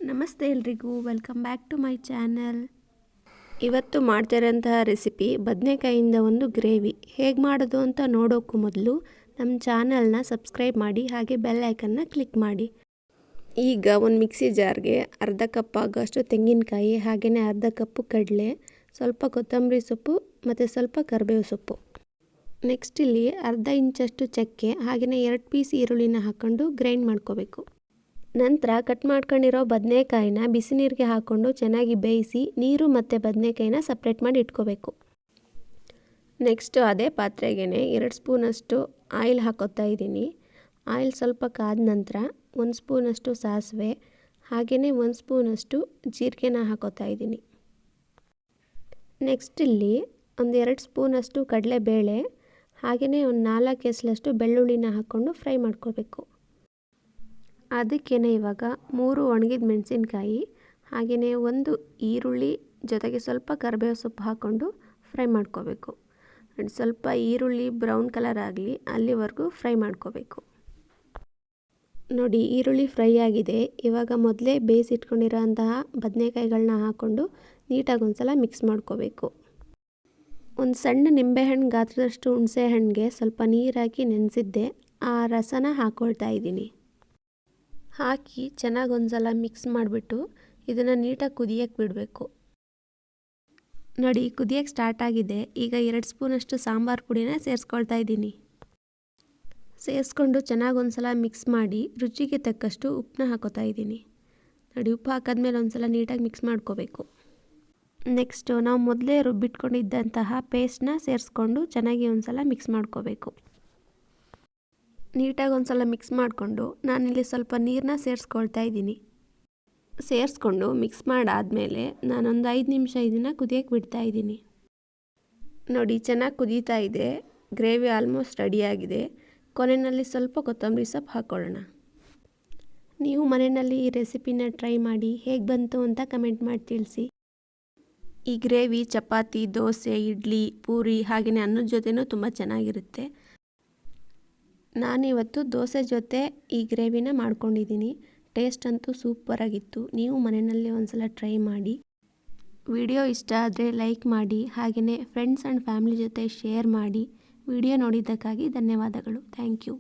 ನಮಸ್ತೆ ಎಲ್ರಿಗೂ, welcome back to my channel. ಇವತ್ತು ಮಾಡ್ತಿರೋಂತಹ ರೆಸಿಪಿ ಬದನೆಕಾಯಿಂದ ಒಂದು ಗ್ರೇವಿ. ಹೇಗೆ ಮಾಡೋದು ಅಂತ ನೋಡೋಕ್ಕೂ ಮೊದಲು ನಮ್ಮ ಚಾನಲ್ನ ಸಬ್ಸ್ಕ್ರೈಬ್ ಮಾಡಿ, ಹಾಗೆ ಬೆಲ್ ಐಕನ್ನ ಕ್ಲಿಕ್ ಮಾಡಿ. ಈಗ ಒಂದು ಮಿಕ್ಸಿ ಜಾರ್ಗೆ ಅರ್ಧ ಕಪ್ ಆಗೋಷ್ಟು ತೆಂಗಿನಕಾಯಿ, ಹಾಗೆಯೇ ಅರ್ಧ ಕಪ್ಪು ಕಡಲೆ, ಸ್ವಲ್ಪ ಕೊತ್ತಂಬರಿ ಸೊಪ್ಪು ಮತ್ತು ಸ್ವಲ್ಪ ಕರಿಬೇವು ಸೊಪ್ಪು. ನೆಕ್ಸ್ಟ್ ಇಲ್ಲಿ ಅರ್ಧ ಇಂಚಷ್ಟು ಚಕ್ಕೆ, ಹಾಗೆಯೇ 2 ಪೀಸ್ ಈರುಳ್ಳಿನ ಹಾಕ್ಕೊಂಡು ಗ್ರೈಂಡ್ ಮಾಡ್ಕೋಬೇಕು. ನಂತರ ಕಟ್ ಮಾಡ್ಕೊಂಡಿರೋ ಬದನೆಕಾಯಿನ ಬಿಸಿ ನೀರಿಗೆ ಹಾಕ್ಕೊಂಡು ಚೆನ್ನಾಗಿ ಬೇಯಿಸಿ ನೀರು ಮತ್ತು ಬದನೆಕಾಯಿನ ಸಪ್ರೇಟ್ ಮಾಡಿ ಇಟ್ಕೋಬೇಕು. ನೆಕ್ಸ್ಟು ಅದೇ ಪಾತ್ರೆಗೆ 2 ಸ್ಪೂನಷ್ಟು ಆಯಿಲ್ ಹಾಕೋತಾ ಇದ್ದೀನಿ. ಆಯಿಲ್ ಸ್ವಲ್ಪ ಕಾದ ನಂತರ 1 ಸ್ಪೂನಷ್ಟು ಸಾಸಿವೆ, ಹಾಗೆಯೇ 1 ಸ್ಪೂನಷ್ಟು ಜೀರಿಗೆನ ಹಾಕೋತಾ ಇದ್ದೀನಿ. ನೆಕ್ಸ್ಟ್ ಇಲ್ಲಿ ಒಂದು 2 ಸ್ಪೂನಷ್ಟು ಕಡಲೆಬೇಳೆ, ಹಾಗೆಯೇ ಒಂದು 4 ಎಸಳಷ್ಟು ಬೆಳ್ಳುಳ್ಳಿನ ಹಾಕ್ಕೊಂಡು ಫ್ರೈ ಮಾಡ್ಕೋಬೇಕು. ಅದಕ್ಕೇ ಇವಾಗ 3 ಒಣಗಿದ ಮೆಣಸಿನ್ಕಾಯಿ, ಹಾಗೆಯೇ 1 ಈರುಳ್ಳಿ ಜೊತೆಗೆ ಸ್ವಲ್ಪ ಕರಿಬೇವು ಸೊಪ್ಪು ಹಾಕ್ಕೊಂಡು ಫ್ರೈ ಮಾಡ್ಕೋಬೇಕು. ಸ್ವಲ್ಪ ಈರುಳ್ಳಿ ಬ್ರೌನ್ ಕಲರ್ ಆಗಲಿ ಅಲ್ಲಿವರೆಗೂ ಫ್ರೈ ಮಾಡ್ಕೋಬೇಕು. ನೋಡಿ, ಈರುಳ್ಳಿ ಫ್ರೈ ಆಗಿದೆ. ಇವಾಗ ಮೊದಲೇ ಬೇಯಿಸಿಟ್ಕೊಂಡಿರೋ ಅಂತಹ ಬದನೆಕಾಯಿಗಳನ್ನ ಹಾಕ್ಕೊಂಡು ನೀಟಾಗಿ ಒಂದು ಸಲ ಮಿಕ್ಸ್ ಮಾಡ್ಕೋಬೇಕು. ಒಂದು ಸಣ್ಣ ನಿಂಬೆಹಣ್ಣು ಗಾತ್ರದಷ್ಟು ಹುಣಸೆ ಹಣ್ಣಿಗೆ ಸ್ವಲ್ಪ ನೀರು ಹಾಕಿ ನೆನೆಸಿದ್ದೆ, ಆ ರಸನ ಹಾಕ್ಕೊಳ್ತಾ ಇದ್ದೀನಿ. ಹಾಕಿ ಚೆನ್ನಾಗಿ ಒಂದು ಸಲ ಮಿಕ್ಸ್ ಮಾಡಿಬಿಟ್ಟು ಇದನ್ನು ನೀಟಾಗಿ ಕುದಿಯೋಕ್ಕೆ ಬಿಡಬೇಕು. ನೋಡಿ, ಕುದಿಯೋಕ್ಕೆ ಸ್ಟಾರ್ಟ್ ಆಗಿದೆ. ಈಗ 2 ಸ್ಪೂನಷ್ಟು ಸಾಂಬಾರು ಪುಡಿನ ಸೇರಿಸ್ಕೊಳ್ತಾ ಇದ್ದೀನಿ. ಸೇರಿಸ್ಕೊಂಡು ಚೆನ್ನಾಗಿ ಒಂದು ಸಲ ಮಿಕ್ಸ್ ಮಾಡಿ ರುಚಿಗೆ ತಕ್ಕಷ್ಟು ಉಪ್ಪನ್ನ ಹಾಕೋತಾ ಇದ್ದೀನಿ. ನೋಡಿ, ಉಪ್ಪು ಹಾಕಿದ್ಮೇಲೆ ಒಂದು ಸಲ ನೀಟಾಗಿ ಮಿಕ್ಸ್ ಮಾಡ್ಕೋಬೇಕು. ನೆಕ್ಸ್ಟು ನಾವು ಮೊದಲೇ ರುಬ್ಬಿಟ್ಕೊಂಡಿದ್ದಂತಹ ಪೇಸ್ಟನ್ನ ಸೇರಿಸ್ಕೊಂಡು ಚೆನ್ನಾಗಿ ಒಂದು ಸಲ ಮಿಕ್ಸ್ ಮಾಡ್ಕೋಬೇಕು. ನೀಟಾಗಿ ಒಂದು ಸಲ ಮಿಕ್ಸ್ ಮಾಡಿಕೊಂಡು ನಾನಿಲ್ಲಿ ಸ್ವಲ್ಪ ನೀರನ್ನ ಸೇರಿಸ್ಕೊಳ್ತಾ ಇದ್ದೀನಿ. ಸೇರಿಸ್ಕೊಂಡು ಮಿಕ್ಸ್ ಮಾಡಾದಮೇಲೆ ನಾನೊಂದು 5 ನಿಮಿಷ ಇದನ್ನು ಕುದಿಯೋಕ್ಕೆ ಬಿಡ್ತಾ ಇದ್ದೀನಿ. ನೋಡಿ, ಚೆನ್ನಾಗಿ ಕುದೀತಾ ಇದೆ. ಗ್ರೇವಿ ಆಲ್ಮೋಸ್ಟ್ ರೆಡಿಯಾಗಿದೆ. ಕೊನೆಯಲ್ಲಿ ಸ್ವಲ್ಪ ಕೊತ್ತಂಬರಿ ಸೊಪ್ಪು ಹಾಕ್ಕೊಳ್ಳೋಣ. ನೀವು ಮನೆಯಲ್ಲಿ ಈ ರೆಸಿಪಿನ ಟ್ರೈ ಮಾಡಿ ಹೇಗೆ ಬಂತು ಅಂತ ಕಮೆಂಟ್ ಮಾಡಿ ತಿಳಿಸಿ. ಈ ಗ್ರೇವಿ ಚಪಾತಿ, ದೋಸೆ, ಇಡ್ಲಿ, ಪೂರಿ ಹಾಗೆಯೇ ಅನ್ನದ ಜೊತೆನೂ ತುಂಬ ಚೆನ್ನಾಗಿರುತ್ತೆ. ನಾನಿವತ್ತು ದೋಸೆ ಜೊತೆ ಈ ಗ್ರೇವಿನ ಮಾಡ್ಕೊಂಡಿದ್ದೀನಿ. ಟೇಸ್ಟ್ ಅಂತೂ ಸೂಪರಾಗಿತ್ತು. ನೀವು ಮನೆಯಲ್ಲಿ ಒಂದು ಸಲ ಟ್ರೈ ಮಾಡಿ. ವಿಡಿಯೋ ಇಷ್ಟ ಆದರೆ ಲೈಕ್ ಮಾಡಿ, ಹಾಗೆಯೇ ಫ್ರೆಂಡ್ಸ್ ಆ್ಯಂಡ್ ಫ್ಯಾಮಿಲಿ ಜೊತೆ ಶೇರ್ ಮಾಡಿ. ವಿಡಿಯೋ ನೋಡಿದ್ದಕ್ಕಾಗಿ ಧನ್ಯವಾದಗಳು. Thank you.